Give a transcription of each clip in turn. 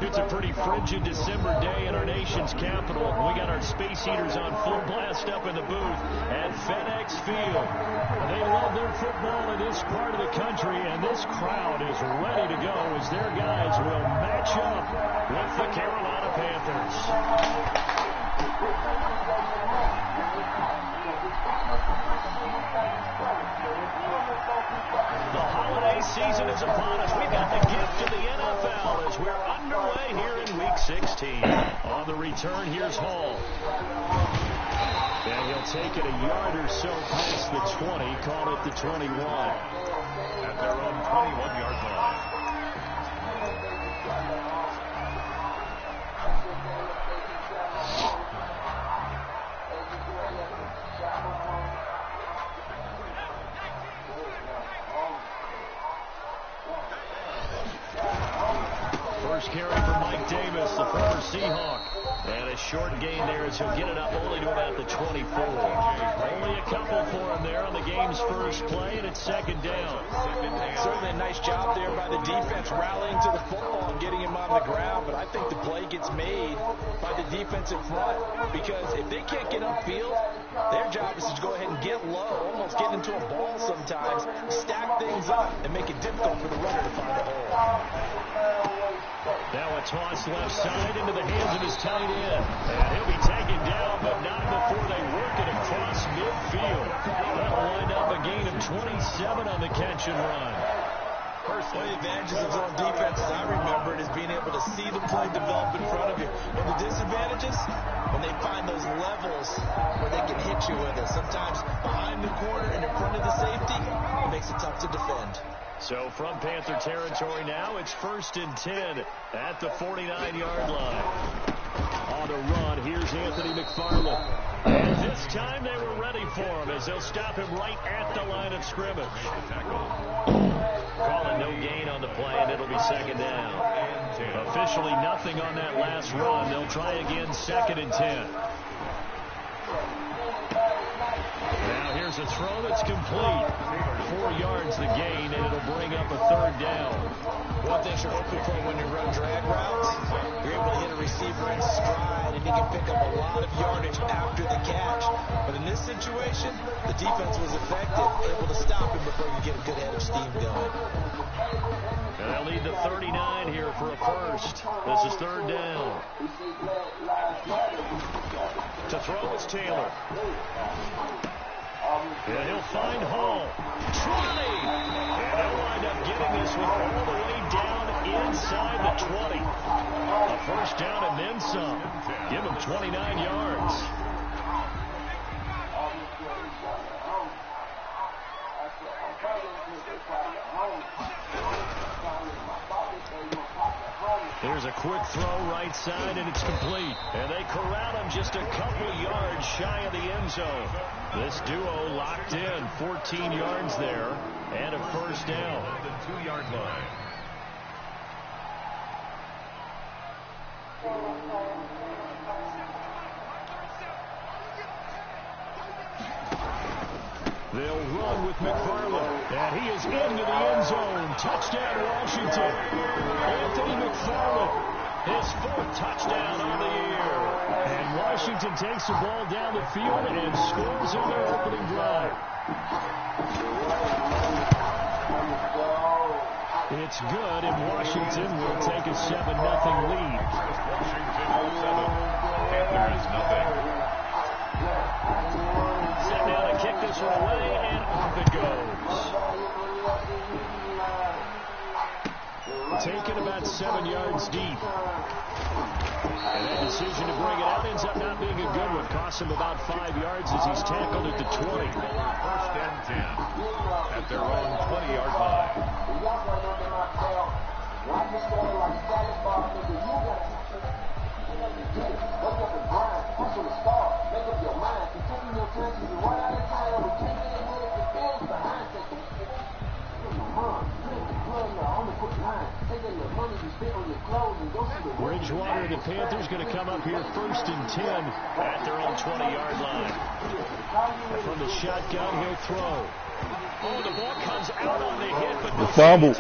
It's a pretty frigid December day in our nation's capital. We got our space heaters on full blast up in the booth at FedEx Field. They love their football in this part of the country, and this crowd is ready to go as their guys will match up with the Carolina Panthers. The holiday season is upon us. We've got the gift of the NFL as we're underway here in Week 16. On the return, here's Hall. And he'll take it a yard or so past the 20, call it the 21. At their own 21-yard line. First carry for Mike Davis, the former Seahawk. And a short gain there as he'll get it up only to about the 24. Only a couple for him there on the game's first play, and it's second down. Certainly a nice job there by the defense rallying to the football and getting him on the ground. But I think the play gets made by the defensive front because if they can't get upfield, their job is to go ahead and get low, almost get into a ball sometimes, stack things up, and make it difficult for the runner to find a hole. Now a toss left side into the hands of his tight end. And he'll be taken down, but not before they work it across midfield. That'll wind up a gain of 27 on the catch and run. One of the advantages of zone defense, as I remember it, is being able to see the play develop in front of you. And the disadvantages, when they find those levels where they can hit you with it. Sometimes behind the corner and in front of the safety, it makes it tough to defend. So from Panther territory now, it's 1st and 10 at the 49-yard line. On the run, here's Anthony McFarland. And this time they were ready for him as they'll stop him right at the line of scrimmage. Calling no gain on the play, and it'll be second down. Officially nothing on that last run. They'll try again, 2nd and 10. Now here's a throw that's complete. 4 yards the gain, and it'll bring up a 3rd down. One thing you're hoping for when you run drag routes, you're able to hit a receiver in stride, and he can pick up a lot of yardage after the catch. But in this situation, the defense was effective, able to stop him before you get a good head of steam going. And they'll need the 39 here for a first. This is 3rd down. To throw is Taylor. And he'll find Hall. 20! And they'll wind up getting this one all the way down inside the 20. A first down and then some. Give him 29 yards. There's a quick throw right side, and it's complete. And they corral him just a couple yards shy of the end zone. This duo locked in, 14 yards there, and a first down at the 2-yard line. They'll run with McFarland, and he is into the end zone. Touchdown, Washington. Anthony McFarland, his 4th touchdown on the year. And Washington takes the ball down the field and scores in their opening drive. It's good, and Washington will take a 7-0 lead. Washington 7, Panthers nothing. Set down to kick this one away, and off it goes. 7 yards deep. And that decision to bring it out ends up not being a good one. Costs him about 5 yards as he's tackled at the 20. First and 10 at their own 20-yard line. Bridgewater and the Panthers going to come up here 1st and 10 at their own 20-yard line. And from the shotgun, he'll throw. Oh, the ball comes out on the hit, but the fumble.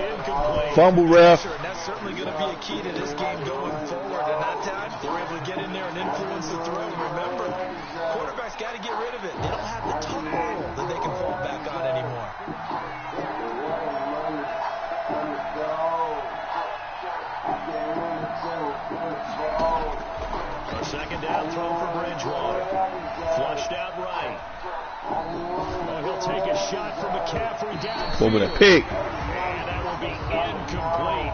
Fumble, ref. And that's certainly going to be a key to this game going forward. And that time, they're able to get in there and influence the throw. Remember, quarterback's got to get rid of it. They don't have the tuck rule that they can fall back on anymore. A second down throw for Bridgewater. Flushed out right. Oh, he'll take a shot from McCaffrey down. Over the pick. And that will be incomplete.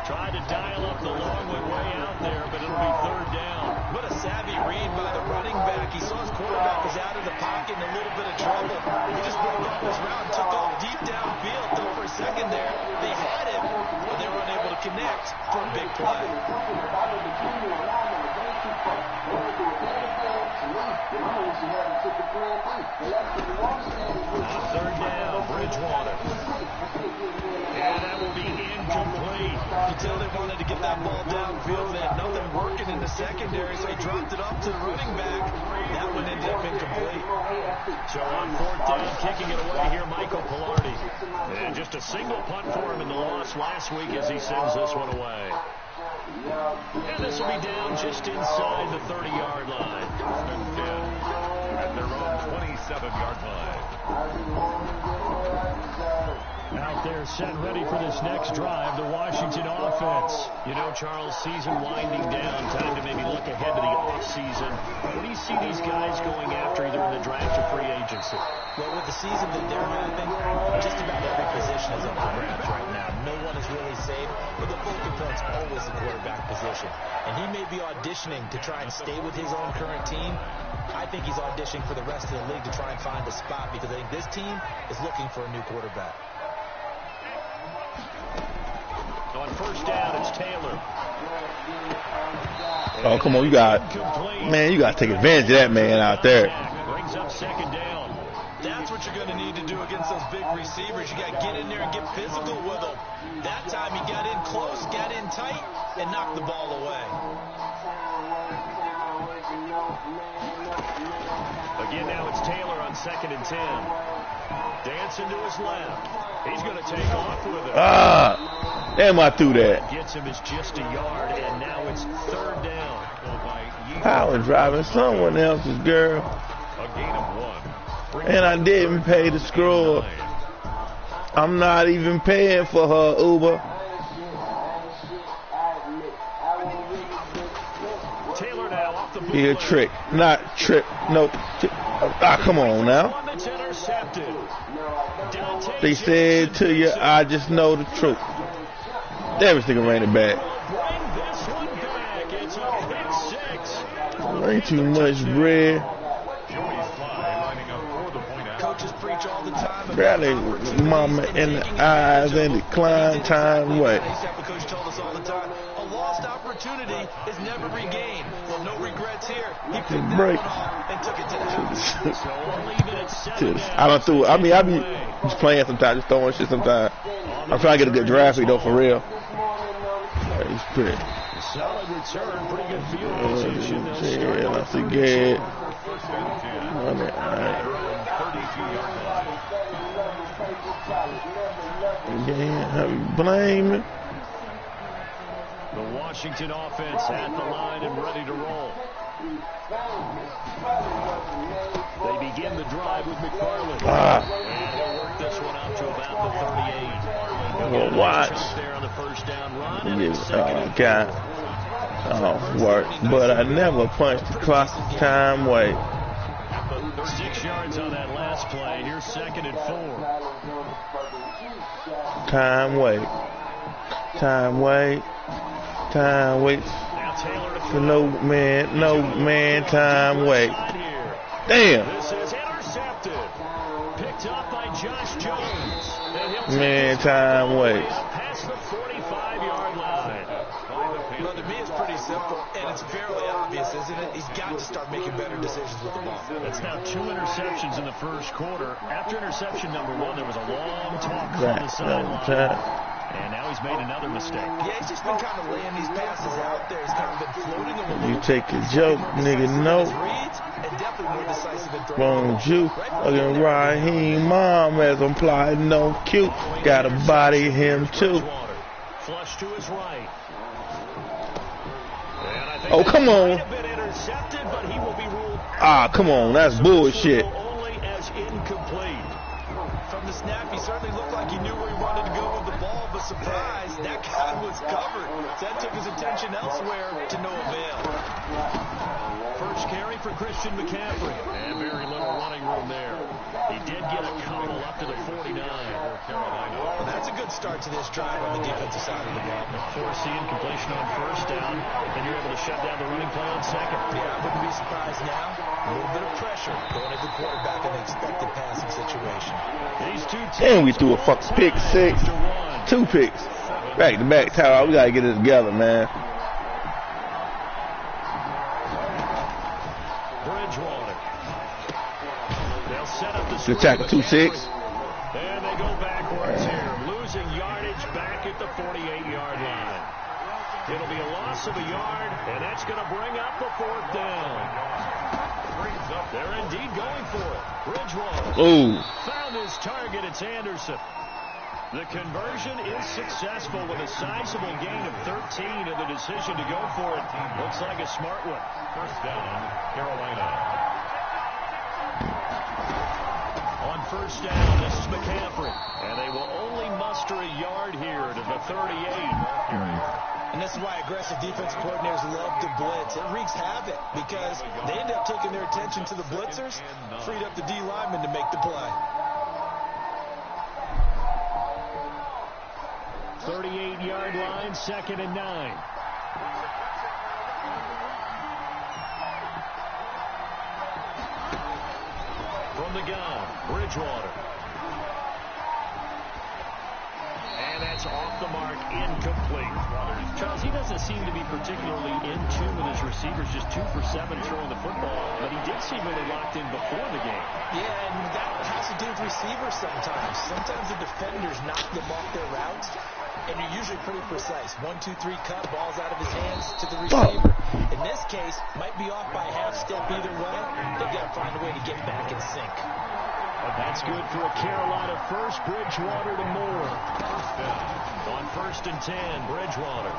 Tried to dial up the long way out there, but it'll be 3rd down. What a savvy read by the running back. He saw his quarterback was out of the pocket in a little bit of trouble. He just broke off his route and took off deep downfield. Thought for a second there they had him, but they were unable to connect for a big play. 3rd down, Bridgewater. And that will be incomplete. You tell they wanted to get that ball downfield. They had nothing working in the secondary, so he dropped it off to the running back. That one ended up incomplete. So on 4th down, kicking it away here, Michael Pilardi. And just a single punt for him in the loss last week as he sends this one away. And this will be down just inside the 30-yard line. At their own 27-yard line. Out there set ready for this next drive, the Washington offense. You know, Charles, season winding down, time to maybe look ahead to the offseason. What do you see these guys going after either in the draft or free agency? Well, with the season that they're having, just about every position is up for grabs right now. No one is really safe, but the focal point's always the quarterback position. And he may be auditioning to try and stay with his own current team. I think he's auditioning for the rest of the league to try and find a spot because I think this team is looking for a new quarterback. On 1st down, it's Taylor. Oh, come on, you got to take advantage of that man out there. Brings up 2nd down. That's what you're going to need to do against those big receivers. You got to get in there and get physical with them. That time he got in close, got in tight, and knocked the ball away. Again, now it's Taylor on 2nd and 10. Dancing to his left. He's going to take off with it. Damn, I threw that. Gets him is just a yard, and now it's 3rd down. I was driving someone else's girl. A gain of 1. And I didn't pay the scrub. I'm not even paying for her Uber. Taylor now off the Be a trick, not trip. Nope. Come on now. They said to you, I just know the truth. Damn, this nigga ran it back. Ain't too much bread. Coaches preach all the time. Barely mama in the eyes and decline time way. The coach told us all the time, a lost opportunity is never regained. Well, no regrets here. He picked that one off and took it to the house. I don't do. I mean, I be just playing sometimes, just throwing shit sometimes. I'm trying to get a good draft though, for real. He's pretty. Solid return, pretty good field position. Yeah, that's a good. Yeah, blame it. The Washington offense at the line and ready to roll. They begin the drive with McFarland. And he'll work this one out to about the 38. Well, watch. There on the 1st down run. God. Oh, work. But I never punched the clock time way. 6 yards on that last play. Here's 2nd and 4. Time way. Time wait. Time wait. Now Taylor to throw. No man, time wait. Damn. This is intercepted. Picked up by Josh Jones. And he'll take Man, this time all the way waits. up past the 45-yard line. Well, to me, it's pretty simple, and it's fairly obvious, isn't it? He's got to start making better decisions with the ball. That's now 2 interceptions in the first quarter. After interception number 1, there was a long talk on the Right. sideline. And now he's made another mistake. Yeah, he's just been kind of laying these passes out there. He's kind of been floating them a little You bit. take a joke, nigga, no. Reads, and definitely more decisive in throwing. Won't you? Again, Raheem Mom as I'm plotting no cute. Gotta body him too. Flush to his right. And I think Oh, come that on. might have been intercepted, but he will be ruled out. Ah, come on, that's bullshit. Only as incomplete. From the snap, he certainly looked like he knew where he wanted to go with the ball, but surprise, that guy was covered. That took his attention elsewhere to no avail. First carry for Christian McCaffrey. And very little running room there. He did get a couple up to the 49. Well, that's a good start to this drive on the defensive side of the ball. Foreseeing completion on first down. Then you're able to shut down the running play on second. Yeah, I wouldn't be surprised now. A little bit of pressure going at the quarterback in the expected passing situation. These two teams And we threw a fucking pick six. 2 picks. Back to back, Tyler. We gotta get it together, man. Bridgewater. They'll set up the Good tackle, 2-6. And they go backwards here, losing yardage back at the 48-yard line. It'll be a loss of a yard, and that's going to bring up the 4th down. They're indeed going for it. Bridgewater Ooh. found his target. It's Anderson. The conversion is successful with a sizable gain of 13, and the decision to go for it looks like a smart one. First down, Carolina. On first down, this is McCaffrey. And they will only muster a yard here to the 38. And this is why aggressive defense coordinators love to blitz. It wreaks havoc because they end up taking their attention to the blitzers, freed up the D lineman to make the play. 38-yard line, 2nd and 9. From the gun, Bridgewater. And that's off the mark, incomplete. Charles, he doesn't seem to be particularly in tune with his receivers, just 2 for 7 throwing the football, but he did seem really locked in before the game. Yeah, and that has to do with receivers sometimes. Sometimes the defenders knock them off their routes, and you're usually pretty precise. 1, 2, 3 cut, balls out of his hands to the receiver. In this case, might be off by a half step either way. They've got to find a way to get back in sync. That's good for a Carolina first. Bridgewater to Moore. On 1st and 10, Bridgewater.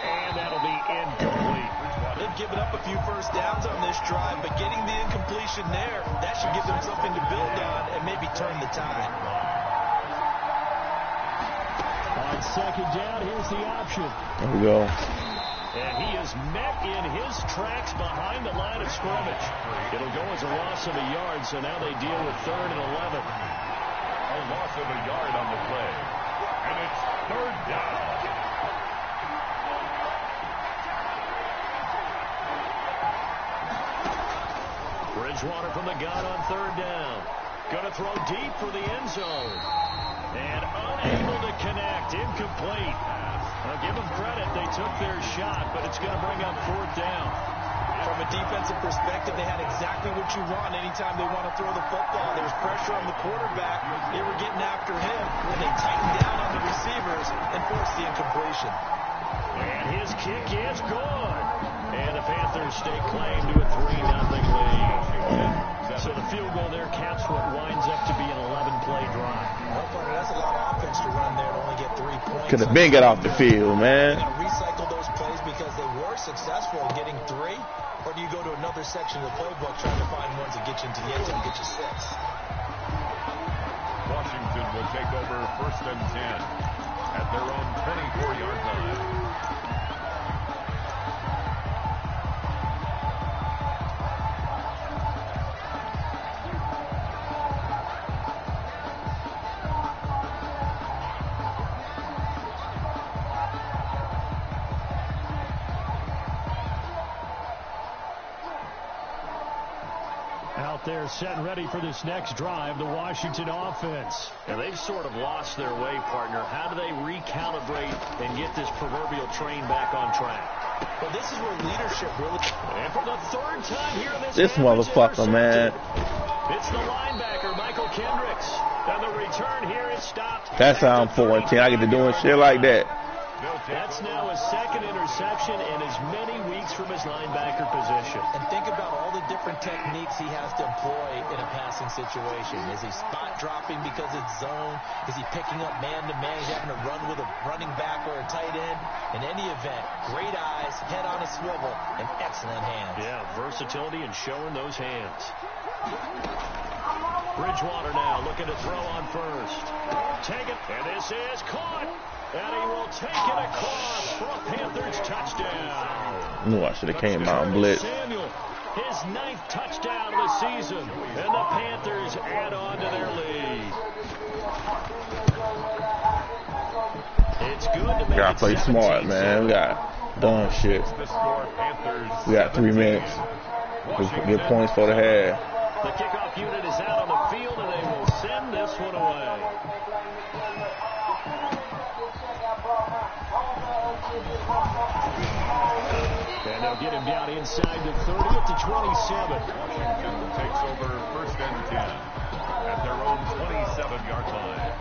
And that'll be incomplete. They've given up a few first downs on this drive, but getting the incompletion there, that should give them something to build on and maybe turn the tide. On 2nd down, here's the option. There we go. And he is met in his tracks behind the line of scrimmage. It'll go as a loss of a yard, so now they deal with 3rd and 11. A loss of a yard on the play. And it's 3rd down. Bridgewater from the gun on 3rd down. Going to throw deep for the end zone. And unable to connect. Incomplete. Now give them credit. They took their shot, but it's going to bring up 4th down. From a defensive perspective, they had exactly what you want anytime they want to throw the football. There's pressure on the quarterback. They were getting after him, and they tightened down on the receivers and forced the incompletion. And his kick is good. And the Panthers stake claim to a 3-0 lead. So the field goal there caps what winds up to be an 11-play drive. That's a lot of offense to run there to only get 3 points. Could have been got off the field, man. Are you going to recycle those plays because they were successful in getting 3? Or do you go to another section of the playbook trying to find ones that get you into the end zone and get you 6? Washington will take over 1st and 10 at their own 24-yard line. there set and ready for this next drive, the Washington offense. And they've sort of lost their way, partner. How do they recalibrate and get this proverbial train back on track? Well, this is where leadership really... And for the third time here in this motherfucker, man. It's the linebacker, Michael Kendricks. And the return here is stopped. That's how I'm 4-10. I get to doing shit like that. That's now his second interception and as many weeks from his linebacker position. And think about all the different techniques he has to employ in a passing situation. Is he spot dropping because it's zone? Is he picking up man-to-man? He's having to run with a running back or a tight end. In any event, great eyes, head on a swivel, and excellent hands. Yeah, versatility and showing those hands. Bridgewater now looking to throw on first. Take it, and this is caught. And he will take it across for a Panthers touchdown. Knew I should have came out and blitz. Samuel, his 9th touchdown of the season. And the Panthers add on to their lead. It's good to make Gotta play smart, man. We got dumb shit. We got 3 minutes. We get points for the half. The kickoff unit is out on the field, and they will send this one away. And they'll get him down inside the 30 up to 27. Washington takes over 1st and 10 at their own 27-yard line.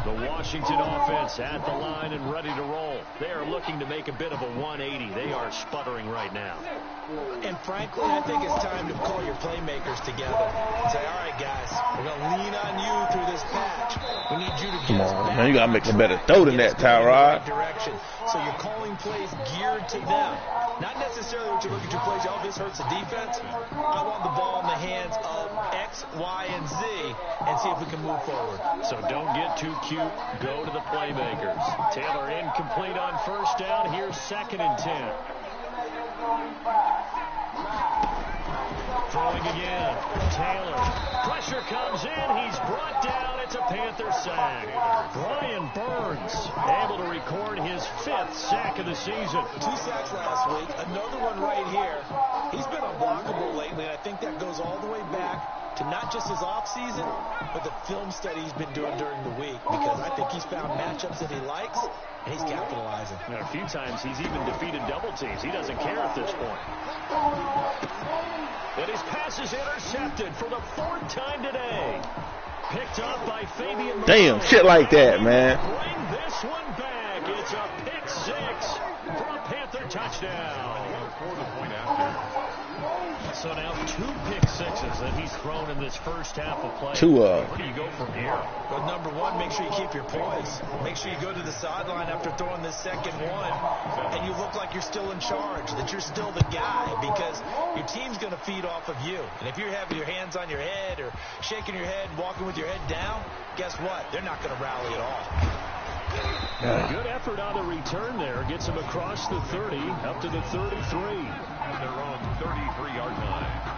The Washington offense at the line and ready to roll. They are looking to make a bit of a 180. They are sputtering right now. And frankly, I think it's time to call your playmakers together and say, all right, guys, we're going to lean on you through this patch. We need you to get us back. Man, you got to make a better throw than that, Tyrod. Direction. So you're calling plays geared to them. Not necessarily what you look at your plays, oh, this hurts the defense. I want the ball in the hands of X, Y, and Z and see if we can move forward. So don't get too cute. Go to the playmakers. Taylor incomplete on first down. Here's 2nd and 10. Throwing again. Taylor. Pressure comes in. He's brought down. It's a Panther sack. Brian Burns able to record his 5th sack of the season. 2 sacks last week. Another one right here. He's been unblockable lately, and I think that goes all the way back to not just his offseason, but the film study he's been doing during the week, because I think he's found matchups that he likes, and he's capitalizing. And a few times he's even defeated double teams. He doesn't care at this point. And his pass is intercepted for the 4th time today. Picked up by Fabian. Damn, shit like that, man. Bring this one back. It's a pick 6 for a Panther touchdown. For the point after. So now 2 pick 6s that he's thrown in this first half of play. 2 Where do you go from here? Well, number one, make sure you keep your poise. Make sure you go to the sideline after throwing this second one, and you look like you're still in charge, that you're still the guy, because your team's going to feed off of you. And if you're having your hands on your head or shaking your head, walking with your head down, guess what? They're not going to rally at all. Yeah. Good effort on the return there. Gets him across the 30, up to the 33. At their own 33-yard line.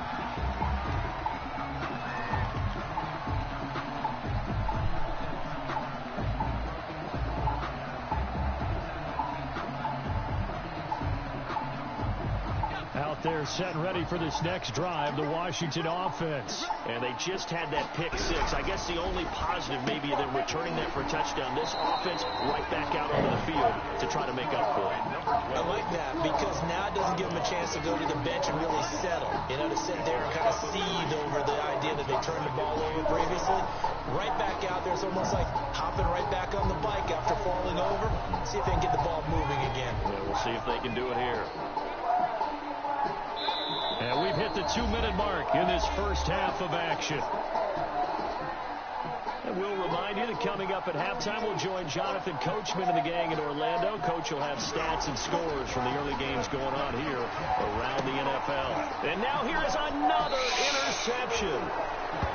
Out there set and ready for this next drive, the Washington offense. And they just had that pick 6. I guess the only positive maybe of them returning that for a touchdown. This offense right back out onto the field to try to make up for it. I like that, because now it doesn't give them a chance to go to the bench and really settle. You know, to sit there and kind of seethe over the idea that they turned the ball over previously. Right back out there, it's almost like hopping right back on the bike after falling over. See if they can get the ball moving again. Yeah, we'll see if they can do it here. And we've hit the 2-minute mark in this first half of action. And we'll remind you that coming up at halftime, we'll join Jonathan Coachman and the gang in Orlando. Coach will have stats and scores from the early games going on here around the NFL. And now here is another interception.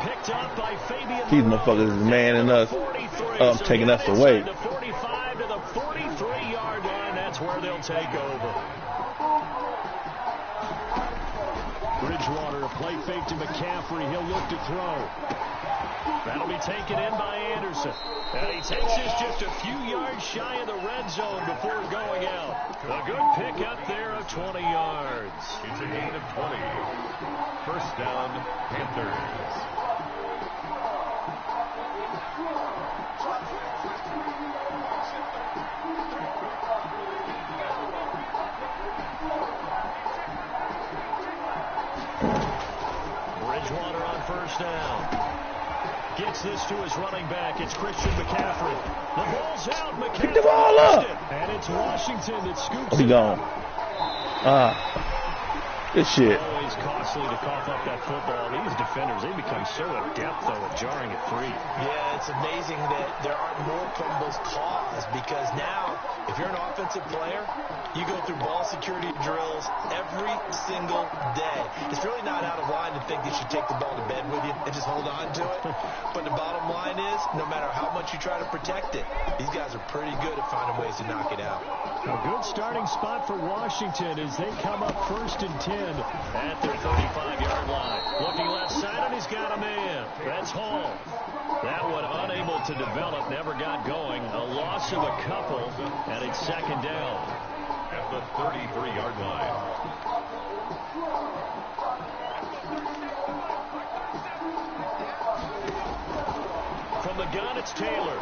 Picked up by Fabian. These motherfuckers is manning us, taking us away. The 45 to the 43-yard line. That's where they'll take over. Bridgewater, a play fake to McCaffrey. He'll look to throw. That'll be taken in by Anderson. And he takes this just a few yards shy of the red zone before going out. A good pick up there of 20 yards. It's a gain of 20. First down, Panthers. Bridgewater on first down. Gets this to his running back. It's Christian McCaffrey. The ball's out. McCaffrey pick the ball up. And it's Washington that scoops He it. gone. Good shit. Always costly to cough up that football. These defenders, they become so adept, though, at jarring it free. Yeah, it's amazing that there aren't more fumbles caused because now, if you're an offensive player, you go through ball security drills every single day. It's really not out of line to think you should take the ball to bed with you and just hold on to it. But the bottom line is, no matter how much you try to protect it, these guys are pretty good at finding ways to knock it out. A good starting spot for Washington as they come up 1st and 10 at their 35-yard line. Looking left side, and he's got a man. That's Hall. That one unable to develop, never got going. A loss of a couple, and it's 2nd down. At the 33-yard line. From the gun, it's Taylor.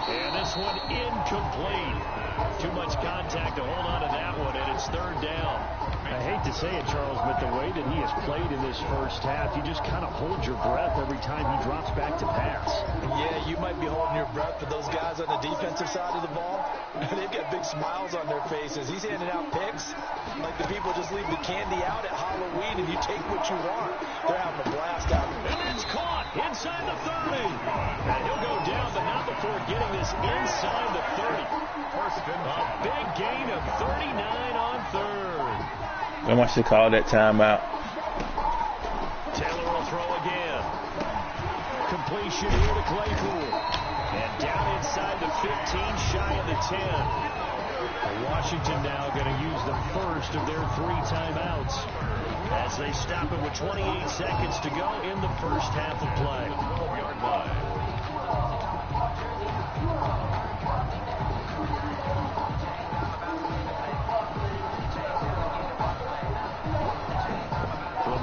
And this one incomplete. Too much contact to hold on to that one, and it's 3rd down. I hate to say it, Charles, but the way that he has played in this first half, you just kind of hold your breath every time he drops back to pass. Yeah, you might be holding your breath for those guys on the defensive side of the ball. They've got big smiles on their faces. He's handing out picks like the people just leave the candy out at Halloween and you take what you want. They're having a blast out of it. And it's caught inside the 30. And he'll go down, but not before getting this inside the 30. A big gain of 39 on 3rd. I must have called that timeout. Taylor will throw again. Completion here to Claypool. And down inside the 15, shy of the 10. Washington now going to use the first of their 3 timeouts as they stop it with 28 seconds to go in the first half of play. 12-yard line.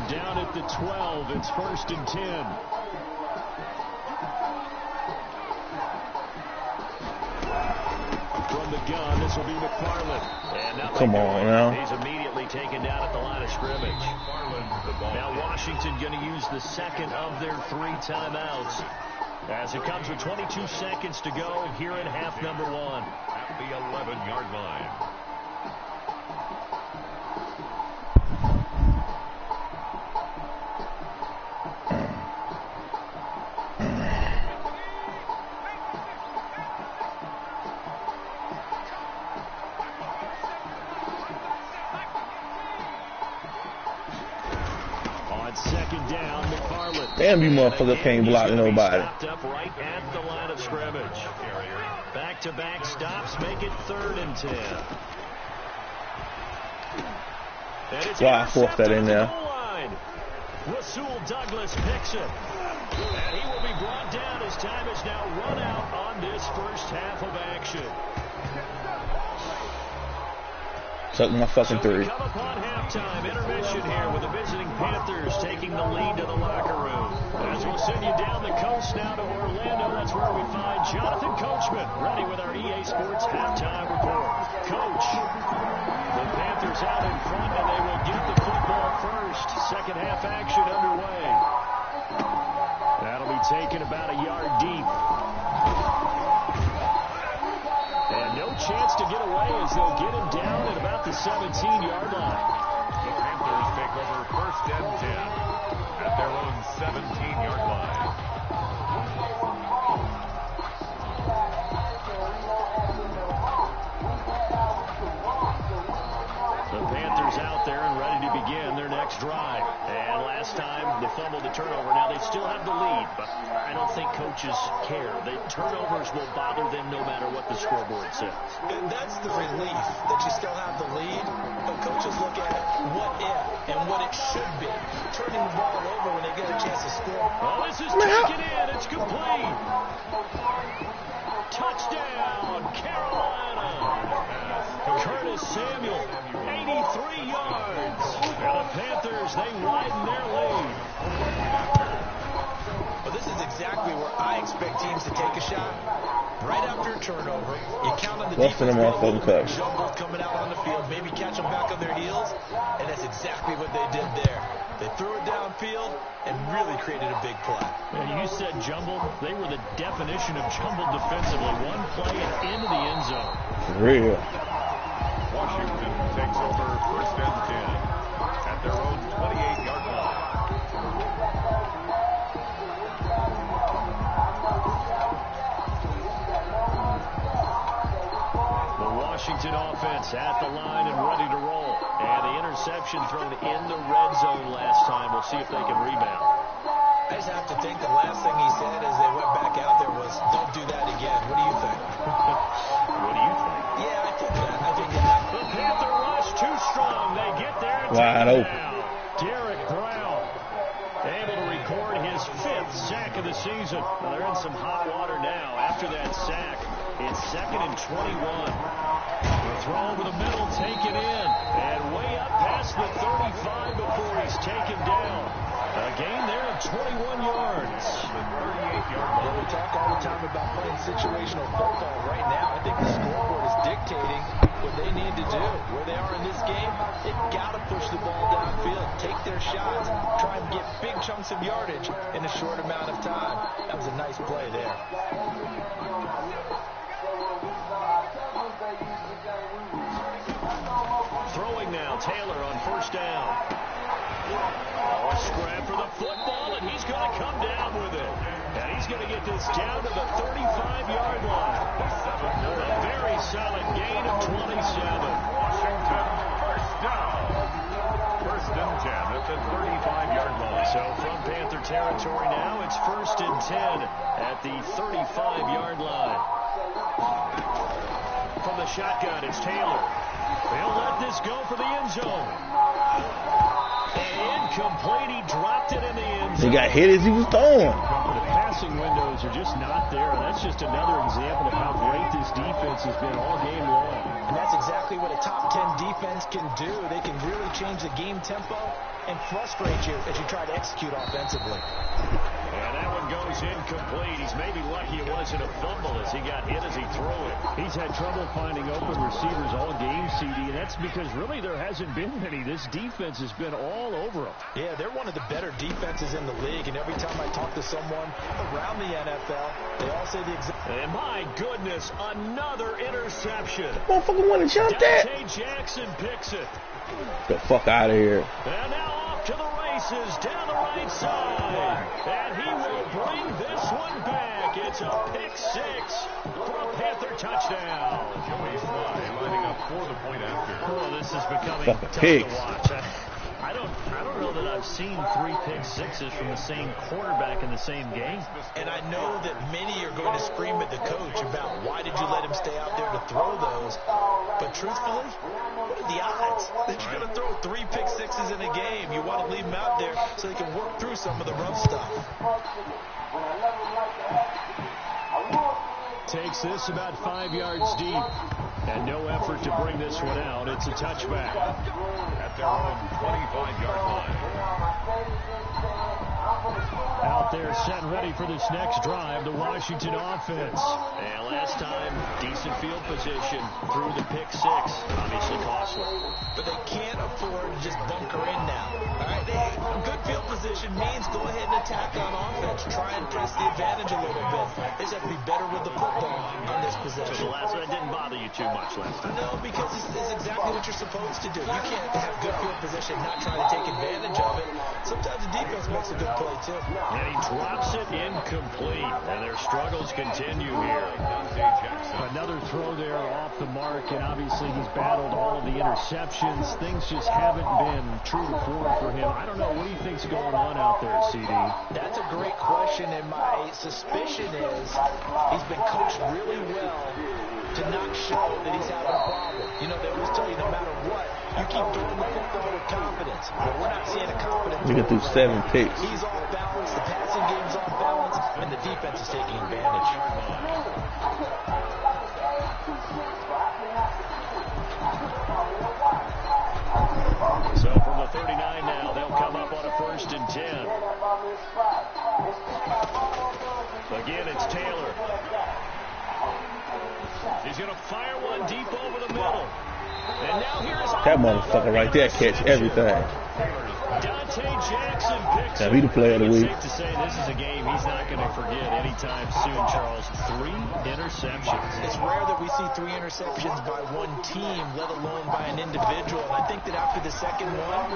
Down at the 12, it's 1st and 10. From the gun, this will be McFarland. And come on now. He's immediately taken down at the line of scrimmage. Now Washington going to use the second of their 3 timeouts as it comes with 22 seconds to go here in half number 1. At the 11-yard line. Damn, you motherfucker can't block nobody. Up right at the line of scrimmage. Back-to-back stops make it 3rd and 10. Why I forced that in there? Rasul Douglas picks it. And he will be brought down as time is now run out on this first half of action. Suck my fucking 3. Come upon halftime intermission here with the visiting Panthers taking the lead to the locker room. As we'll send you down the coast now to Orlando, that's where we find Jonathan Coachman ready with our EA Sports halftime report. Coach, the Panthers out in front and they will get the football first. Second half action underway. That'll be taken about a yard deep. And no chance to get away as they'll get him down at about the 17-yard line. The Panthers take over 1st and 10 at their own 17-yard line. The Panthers out there and ready to begin their next drive. And last time the fumble, the turnover. Now, they still have the lead, but I don't think coaches care. The turnovers will bother them no matter what the scoreboard says. And that's the relief, that you still have the lead. But coaches look at what if and what it should be. Turning the ball over when they get a chance to score. Oh, this is taken in. It's complete. Touchdown, Carolina. Curtis Samuel, 83 yards. And the Panthers, they widen their lead. Well, this is exactly where I expect teams to take a shot. Right after a turnover, you count on the defense jumbled coming out on the field, maybe catch them back on their heels, and that's exactly what they did there. They threw it downfield and really created a big play. And you said jumbled. They were the definition of jumbled defensively. One play and into the end zone. Real. Washington takes over 1st and 10 at their own 28-yard line. The Washington offense at the line and ready to roll. And the interception thrown in the red zone last time. We'll see if they can rebound. I just have to think the last thing he said as they went back out there was, don't do that again. What do you think? What do you think? Yeah, I think that. I think that. The Panther rush too strong. They get there. Wide open. Derek Brown able to record his 5th sack of the season. Well, they're in some hot water now. After that sack, it's 2nd and 21. The throw over the middle, taken in, and way up past the 35 before he's taken down. A gain there of 21 yards. The 38-yard line. Well, we talk all the time about playing situational football. Right now, I think the scoreboard is dictating what they need to do. Where they are in this game, they've got to push the ball downfield, take their shots, try and get big chunks of yardage in a short amount of time. That was a nice play there. Throwing now, Taylor on 1st down. Oh, a scrap for the football, and he's going to come down with it. And he's going to get this down to the 35-yard line. A very solid gain of 27. Washington, 1st down. 1st and 10 at the 35-yard line. So from Panther territory now, it's 1st and 10 at the 35-yard line. From the shotgun, it's Taylor. They'll let this go for the end zone. And incomplete. He dropped it in the end zone. He got hit as he was throwing. The passing windows are just not there. That's just another example of how great this defense has been all game long. And that's exactly what a top 10 defense can do. They can really change the game tempo and frustrate you as you try to execute offensively. And that one goes incomplete. He's maybe lucky it wasn't a fumble as he got hit as he threw it. He's had trouble finding open receivers all game, CD, and that's because really there hasn't been many. This defense has been all over them. Yeah, they're one of the better defenses in the league, and every time I talk to someone around the NFL, they all say the exact. And my goodness, another interception. Motherfucker want to jump that. Dante Jackson picks it. Get the fuck out of here. And now off to the races down the right side. And he will bring this one back. It's a pick 6 for a Panther touchdown. Joey Sly lining up for the point after. Oh, this is becoming Fucking tough pigs. to watch. I don't know that I've seen 3 pick 6s from the same quarterback in the same game. And I know that many are going to scream at the coach about why did you let him stay out there to throw those. But truthfully, what are the odds that you're going to throw 3 pick 6s in a game? You want to leave them out there so they can work through some of the rough stuff. Takes this about 5 yards deep. And no effort to bring this one out. It's a touchback. At their own 25-yard line. Out there set ready for this next drive, the Washington offense. And last time, decent field position through the pick 6. Obviously costly. But they can't afford to just bunker in now. All right, good field position means go ahead and attack on offense. Try and press the advantage a little bit. They just have to be better with the football on this possession. So the last one didn't bother you too much last time. No, because it's exactly what you're supposed to do. You can't have good field position, not trying to take advantage of it. Sometimes the defense makes a good play, too. And he drops it incomplete, and their struggles continue here. Another throw there off the mark, and obviously he's battled all of the interceptions. Things just haven't been true to form for him. I don't know, what do you think's going on out there, CD? That's a great question, and my suspicion is he's been coached really well to not show that he's having a problem. You know, they always tell you no matter what, you keep throwing the football with confidence. But we're not seeing a confidence. We get through 7 picks. He's off balance, the passing game's off balance, and the defense is taking advantage. So from the 39 now, they'll come up on a 1st and 10. Again, it's Taylor. He's going to fire one deep over the middle. And now here's that motherfucker right there catch everything. Dante Jackson picks now, he the player of the week. It's safe to say this is a game he's not going to forget anytime soon, Charles. 3 interceptions. It's rare that we see 3 interceptions by one team, let alone by an individual. And I think that after the second one,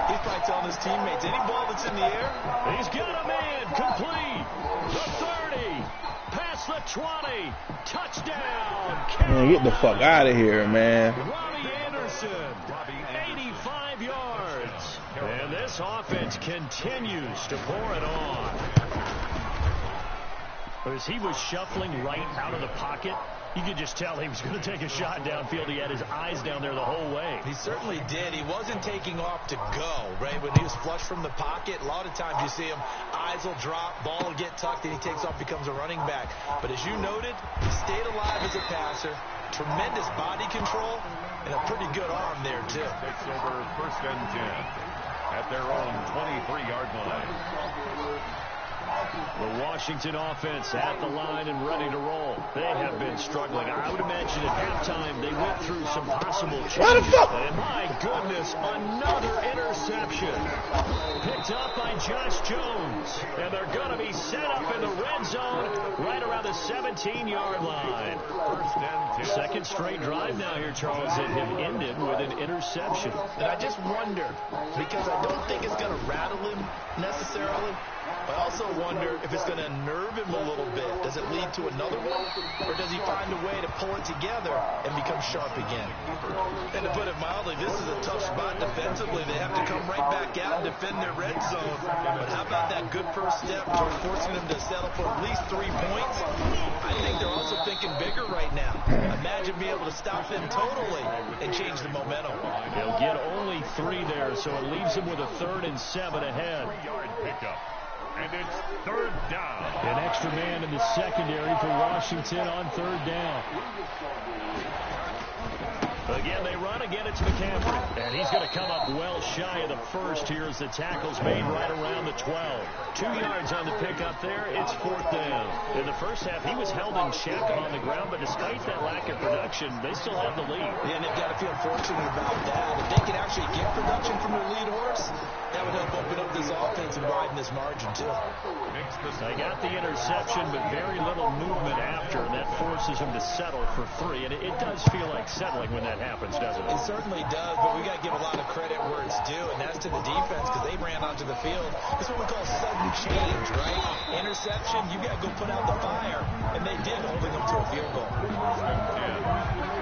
he's probably telling his teammates, any ball that's in the air, he's got a man complete. The 30, past the 20, touchdown. Man, get the fuck out of here, man. Robbie Anderson, 85 yards. And this offense continues to pour it on. As he was shuffling right out of the pocket, you could just tell he was going to take a shot downfield. He had his eyes down there the whole way. He certainly did. He wasn't taking off to go, right? When he was flushed from the pocket, a lot of times you see him, eyes will drop, ball will get tucked, and he takes off, becomes a running back. But as you noted, he stayed alive as a passer, tremendous body control, and a pretty good arm there, too. Takes over 1st and 10 at their own 23-yard line. The Washington offense at the line and ready to roll. They have been struggling. I would imagine at halftime they went through some possible changes. And my goodness, another interception. Picked up by Josh Jones. And they're going to be set up in the red zone right around the 17-yard line. 1st and 10. Second straight drive now here, Charles, that have ended with an interception. And I just wonder, because I don't think it's going to rattle him necessarily, I also wonder if it's going to nerve him a little bit. Does it lead to another one? Or does he find a way to pull it together and become sharp again? And to put it mildly, this is a tough spot defensively. They have to come right back out and defend their red zone. But how about that good first step toward forcing them to settle for at least 3 points? I think they're also thinking bigger right now. Imagine being able to stop them totally and change the momentum. They'll get only 3 there, so it leaves them with a 3rd and 7 ahead. 3-yard pickup. And it's 3rd down. An extra man in the secondary for Washington on 3rd down. Again, they run. Again, it's McCaffrey. And he's going to come up well shy of the first here as the tackle's made right around the 12. 2 yards on the pickup there. It's 4th down. In the first half, he was held in check on the ground, but despite that lack of production, they still have the lead. Yeah, and they've got to feel fortunate about that. If they can actually get production from their lead horse, that would help open up this offense and widen this margin, too. They got the interception, but very little movement after, and that forces them to settle for 3. And it does feel like settling when that happens, doesn't it? It certainly does, but we got to give a lot of credit where it's due, and that's to the defense because they ran onto the field. It's what we call sudden change, right? Interception, you got to go put out the fire, and they did, holding them to a field goal. 1st and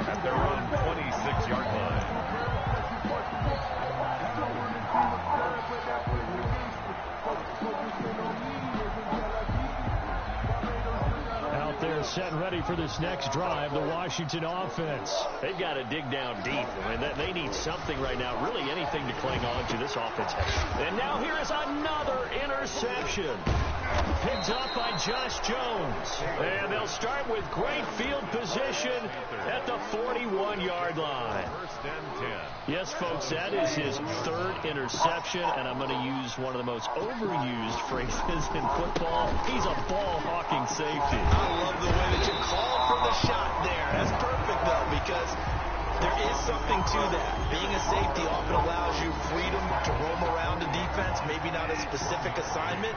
10 at their own 26-yard line. Out there set and ready for this next drive, the Washington offense. They've got to dig down deep. I mean, they need something right now, really anything to cling on to. This offense has. And now here is another interception. Picked up by Josh Jones. And they'll start with great field position at the 41-yard line. 1st and 10. Yes, folks, that is his 3rd interception, and I'm going to use one of the most overused phrases in football. He's a ball-hawking safety. I love the way that you called for the shot there. That's perfect, though, because there is something to that. Being a safety often allows you freedom to roam around the defense, maybe not a specific assignment.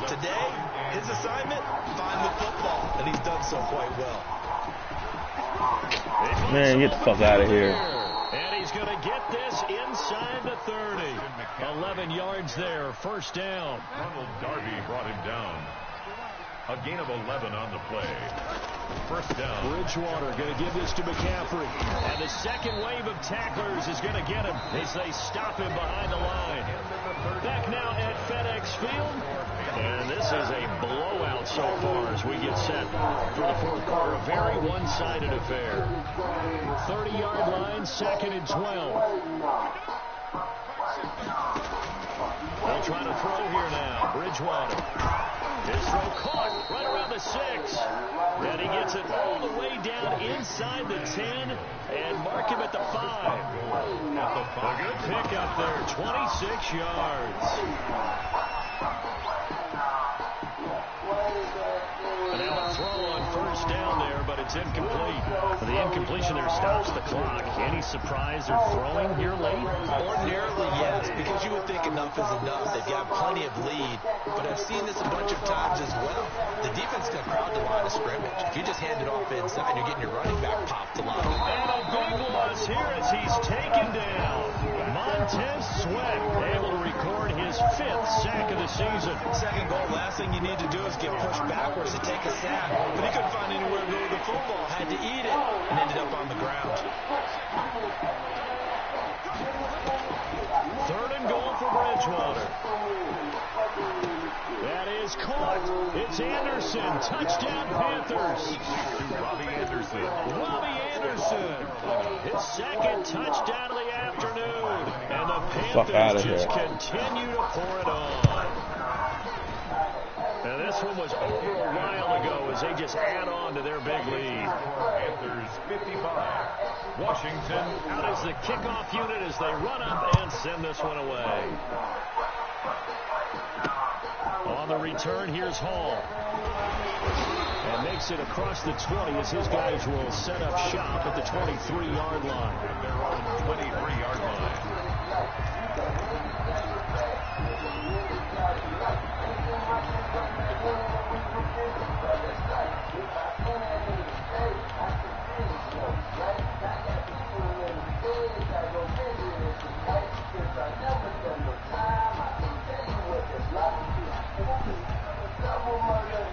Today, his assignment, find the football, and he's done so quite well. Man, get the fuck out of here. And he he's going to get this inside the 30. 11 yards there, first down. Ronald Darby brought him down. A gain of 11 on the play. First down. Bridgewater going to give this to McCaffrey. And the second wave of tacklers is going to get him as they stop him behind the line. Back now at FedEx Field. And this is a blowout so far as we get set for the fourth quarter. A very one-sided affair. 30-yard line, 2nd and 12. They'll try to throw here now. Bridgewater. His throw caught right around the 6. And he gets it all the way down inside the 10 and mark him at the 5. A good pickup there, 26 yards. And now a throw on first down there, but it's incomplete. The incompletion there stops the clock. Any surprise they're throwing here late? Ordinarily, yes, because you would think enough is enough. They've got plenty of lead, but I've seen this a bunch of times as well. The defense can crowd the line of scrimmage. If you just hand it off inside, you're getting your running back popped a lot. And a big loss here as he's taken down. Montez Sweat able to record his 5th sack of the season. Second goal, last thing you need to do is get pushed backwards to take a sack. But he couldn't find anywhere to go with the football, had to eat it, and ended up on the ground. 3rd and goal for Bridgewater. That is caught. It's Anderson. Touchdown, Panthers. Robbie Anderson. Robbie Anderson. His 2nd touchdown of the afternoon. And the Panthers just continue to pour it on. And this one was over a while ago as they just add on to their big lead. Panthers 55. Washington Out is the kickoff unit as they run up and send this one away. On the return, here's Hall. And makes it across the 20 as his guys will set up shop at the 23-yard line. They're on the 23-yard line.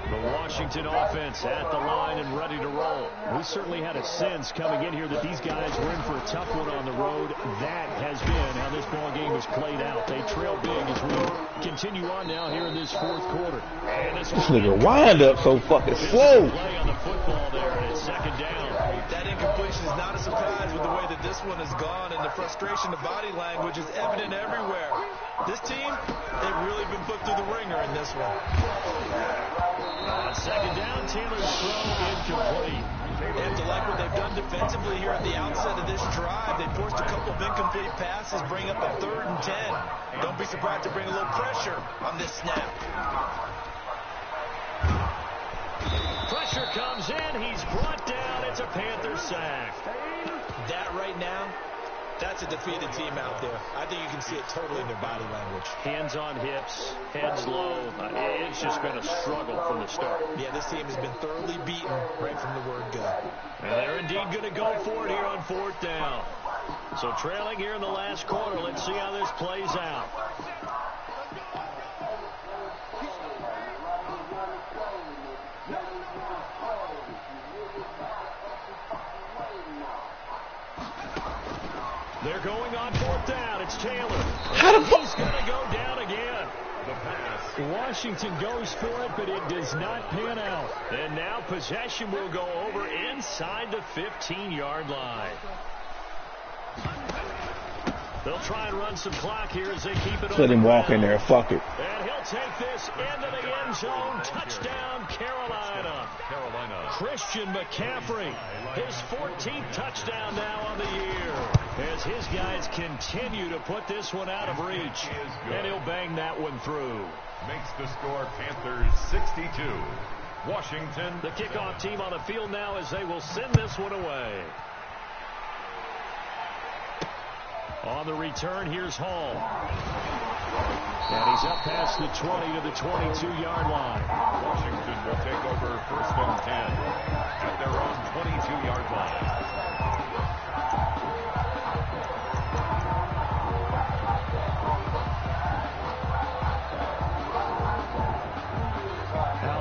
The Washington offense at the line and ready to roll. We certainly had a sense coming in here that these guys were in for a tough one on the road. That has been how this ball game has played out. They trail big as we continue on now here in this fourth quarter. And this nigga wind up so fucking slow. Play on the football there, and it's 2nd down. That incompletion is not a surprise with the way that this one has gone, and the frustration, the body language is evident everywhere. This team, they've really been put through the ringer in this one. On 2nd down, Taylor's throw incomplete. They have to like what they've done defensively here at the outset of this drive. They forced a couple of incomplete passes, bring up a 3rd and 10. Don't be surprised to bring a little pressure on this snap. Pressure comes in. He's brought down. It's a Panther sack. That right now, that's a defeated team out there. I think you can see it totally in their body language. Hands on hips, heads low. It's just been a struggle from the start. Yeah, this team has been thoroughly beaten right from the word go. And they're indeed going to go for it here on 4th down. So trailing here in the last quarter. Let's see how this plays out. They're going on 4th down. It's Taylor. How the fuck? He's going to go down again. The pass. Washington goes for it, but it does not pan out. And now possession will go over inside the 15-yard line. They'll try and run some clock here as they keep it on. Let him walk in there. Fuck it. And he'll take this into the end zone. Touchdown, Carolina. Christian McCaffrey, his 14th touchdown now on the year. As his guys continue to put this one out of reach. And he'll bang that one through. Makes the score Panthers 62. Washington. The kickoff team on the field now as they will send this one away. On the return, here's Hall. And he's up past the 20 to the 22-yard line. Washington will take over 1st and 10 at their own 22-yard line.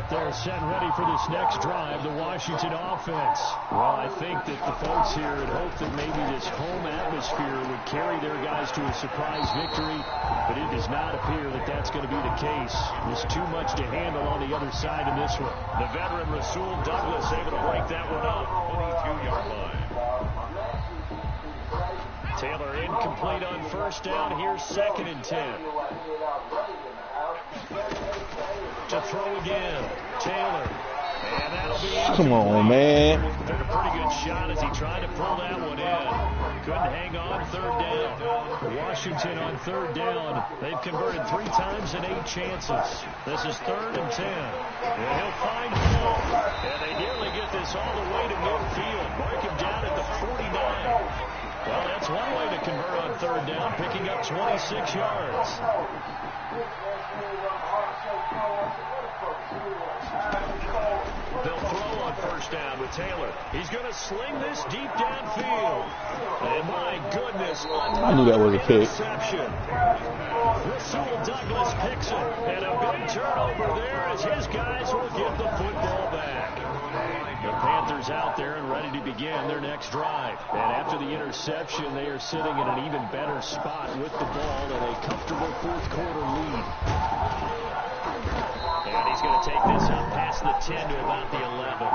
They're set and ready for this next drive, the Washington offense. Well, I think that the folks here had hoped that maybe this home atmosphere would carry their guys to a surprise victory, but it does not appear that that's going to be the case. There's too much to handle on the other side in this one. The veteran Rasul Douglas able to break that one up. 22-yard line. Taylor incomplete on first down. Here's 2nd and 10. To throw again. Taylor. And that'll be it. Come on, man. Took a pretty good shot as he tried to pull that one in. Couldn't hang on 3rd down. Washington on 3rd down. They've converted 3 times in 8 chances. This is 3rd and 10. And he'll find Hill. And they nearly get this all the way to midfield. Mark him down at the 49. Well, that's one way to convert on 3rd down, picking up 26 yards. They'll throw on first down with Taylor. He's going to sling this deep downfield. And my goodness, I knew that was a pick. Rasul Douglas picks it. And a big turnover there as his guys will get the football back. The Panthers out there and ready to begin their next drive. And after the interception, they are sitting in an even better spot with the ball and a comfortable 4th quarter lead. And he's going to take this up past the 10 to about the 11.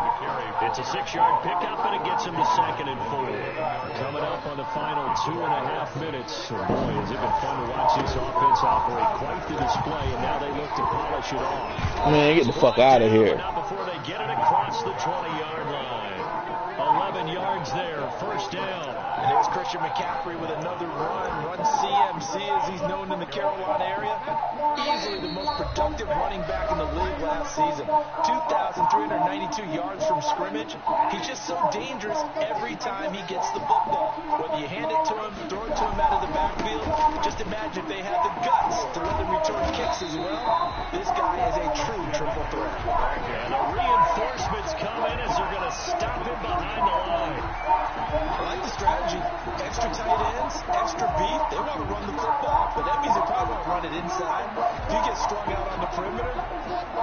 It's a 6-yard pickup, and it gets him to 2nd and 4. Coming up on the final 2.5 minutes. Oh boy, has it been fun to watch this offense operate. Quite the display, and now they look to polish it off. Man, get the fuck out of here. Not before they get it across the 20-yard line. 11 yards there, first down. And here's Christian McCaffrey with another run CMC as he's known in the Carolina area. Easily the most productive running back in the league last season. 2,392 yards from scrimmage. He's just so dangerous every time he gets the football. Whether you hand it to him, throw it to him out of the backfield, just imagine if they had the guts to let him return kicks as well. This guy is a true triple threat. And the reinforcements come in as they're going to stop him behind the line. I like the strategy. Extra tight ends, extra beef. They want to run the football, but that means they probably want to run it inside. If you get strung out on the perimeter,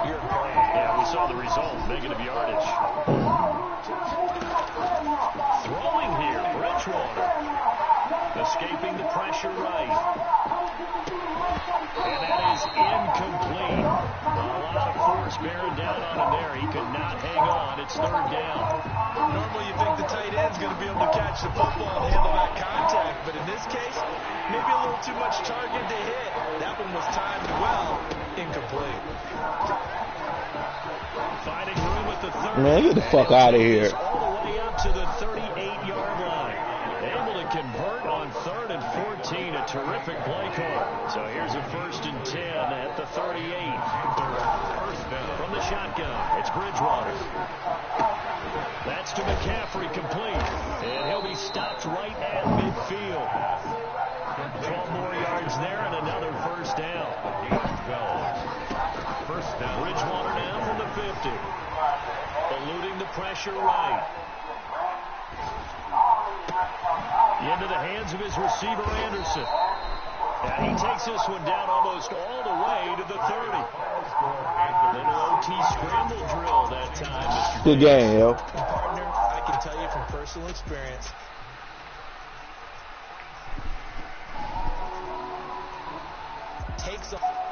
you're a player. Yeah, we saw the result. Negative yardage. Throwing here, Bridgewater. Escaping the pressure right. And that is incomplete. A lot of force bearing down on him there. He could not hang on. It's 3rd down. Normally you think the tight end's going to be able to catch the football and handle that contact, but in this case, maybe a little too much target to hit. That one was timed well, incomplete. Finding room at the 30. Man, get the fuck out of here. All the way up to the 38-yard line. Able to convert on 3rd and 14. A terrific play call. So here's a 1st and 10 at the 38. First down from the shotgun. It's Bridgewater. That's to McCaffrey, complete. And he'll be stopped right at midfield. 12 more yards there and another first down. First down. Bridgewater now from the 50. Eluding the pressure right. Into the hands of his receiver, Anderson. And he takes this one down almost all the way to the 30. Little OT scramble drill that time, Mr. Good game, yo. Partner, I can tell you from personal experience, takes off.